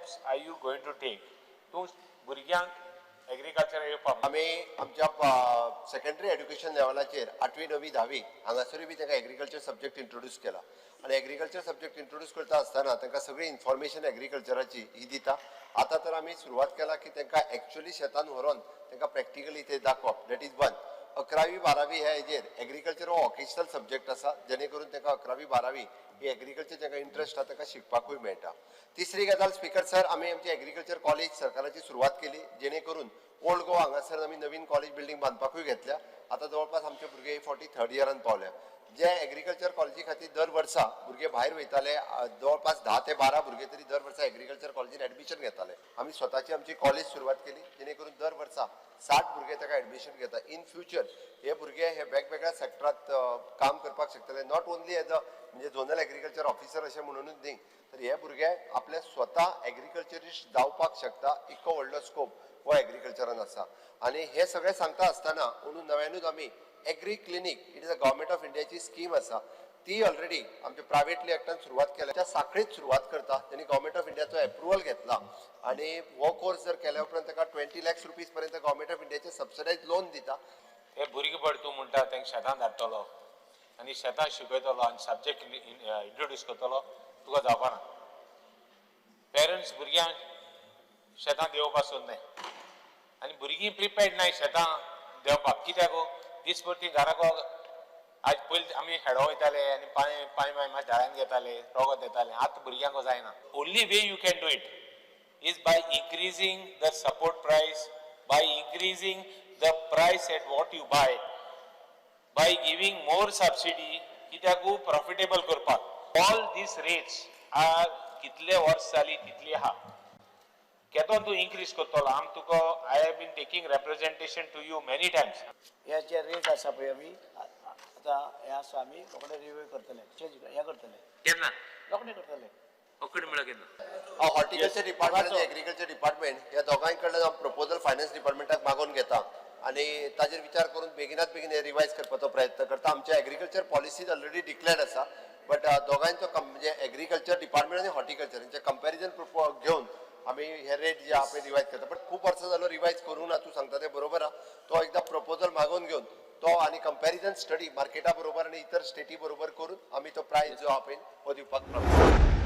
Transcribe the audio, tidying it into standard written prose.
steps are you going to take to भुरग्यांक agriculture येवपाक? आमी आमच्या सेकंडरी एड्युकेशन लेवलाचेर 8वी 9वी 10वी हांगासरूय बी तांकां एग्रीकल्चर सब्जेक्ट इंट्रोड्यूस केला आनी एग्रीकल्चर सब्जेक्ट इंट्रोड्यूस करता आसतना तांकां सगळी इन्फॉर्मेशन एग्रीकल्चराची ही दिता. आतां तर आमी सुरवात केला की तांकां एक्चुअली शेतान व्हरोन तांकां प्रॅक्टिकली ते दाखोवप. That is one. 11वी 12वी ह्या हेजेर एग्रीकल्चर हो वोकेशनल सब्जेक्ट आसा जेणे करून तांकां 11वी 12वी ही एग्रीकल्चर तांकां इंट्रस्ट आसा तांकां शिकपाकूय मेळटा. तिसरी गजाल स्पीकर सर, आमी आमची एग्रीकल्चर कॉलेज सरकाराची सुरवात केली जेणे करून ओल्ड गोवा हांगासर आमी नवीन कॉलेज बिल्डींग बांदपाकूय घेतल्या. आतां जवळपास आमचे भुरगे 43rd इयरान पावल्या. जे एग्रीकल्चर कॉलेजी खातीर दर वर्सा भुरगे भायर वयताले, जवळपास 10 ते 12 भुरगे तरी दर वर्सा एग्रीकल्चर कॉलेजीन एडमिशन घेताले. आमी स्वताची आमची कॉलेज सुरवात केली जेणे करून दर वर्सा 60 भुरगे ताका एडमिशन घेता. इन फ्युचर हे भुरगे हे वेगवेगळ्या सेक्टरात काम करपाक शकतले. नॉट ओन्ली एज अ म्हणजे झोनल एग्रीकल्चर ऑफिसर अशें म्हणूनच न्ही, तर हे भुरगे आपले स्वता एग्रीकल्चरिस्ट जावपाक शकता. इतको व्हडलो स्कोप हो एग्रीकल्चरान आसा. आनी हे सगळें सांगता आसतना म्हणून नव्यानूच आमी agri clinic, it is a government of इंडियाची स्कीम आसा, ती ऑलरेडी आमच्या प्रायवेटली एकट्यान सुरवात केल्या. त्या साखळीत सुरवात करता त्यांनी गव्हर्मेंट ऑफ इंडियाचो अप्रुवल घेतला आणि हो कोर्स जर केल्या उपरांत ताका 20 लाख रुपीज पर्यंत गव्हर्मेंट ऑफ इंडियाचे सबसिडायज लोन दिता. हे भुरगे पड तूं म्हणटा तांकां शेतान धाडटलो आनी शेतां शिकयतलो आनी सब्जेक्ट इंट्रोड्यूस करतलो, तुका जावपाना. पेरंट्स भुरग्यांक शेतां देंवोवपाक सोदनाय आनी भुरगीं प्रिपेर्ड नाय शेतां देंवपाक. कित्याक दिसभर घराक आज पयलीं आमी खेडो वयताले आनी पांय झाडान घेताले, रोगत येताले. आतां भुरग्यांक जायना. Only way you can do it is by increasing the support price, by increasing the price at what you buy, by giving more subsidy, कित्याकू profitable करपाक. All these rates are कितले वर्स जाली तितली आहा. केदोन तूं increase करतलो? आम तुका I have been taking representation to you many times. ह्या जे रेट आसा पळय आमी आतां हे आसा आमी रोखडे रिव्यू करतले, चेंज हे करतले. केन्ना? रोखडे करतले. ओकड म्हळ्यार केन्ना? हॉर्टिकल्चर डिपार्टमेंट आणि एग्रीकल्चर डिपार्टमेंट या दोगांय कडल्यान हांव प्रपोजल फायनान्स डिपार्टमेंटाक मागून घेता आणि ताजेर विचार करून बेगिनात बेगीन रिवायज करपाचो प्रयत्न करता. आमच्या एग्रीकल्चर पॉलिसीज ऑलरेडी डिक्लेअर्ड आसा, बट दोगांयचो म्हणजे एग्रीकल्चर डिपार्टमेंट आणि हॉर्टिकल्चर हेंचे कंपॅरिजन घेवन आमी हे रेट जे आहा पळय रिवायज करता. बट खूब वर्सां जालो रिवायज करूं ना. तूं सांगता ते बरोबर आहा. तो एकदा प्रपोजल मागून घेवन तो आनी कंपॅरिजन स्टडी मार्केटा बरोबर आनी इतर स्टेटी बरोबर करून आमी तो प्रायस जो आहा पळय हो दिवपाक प्रयत्न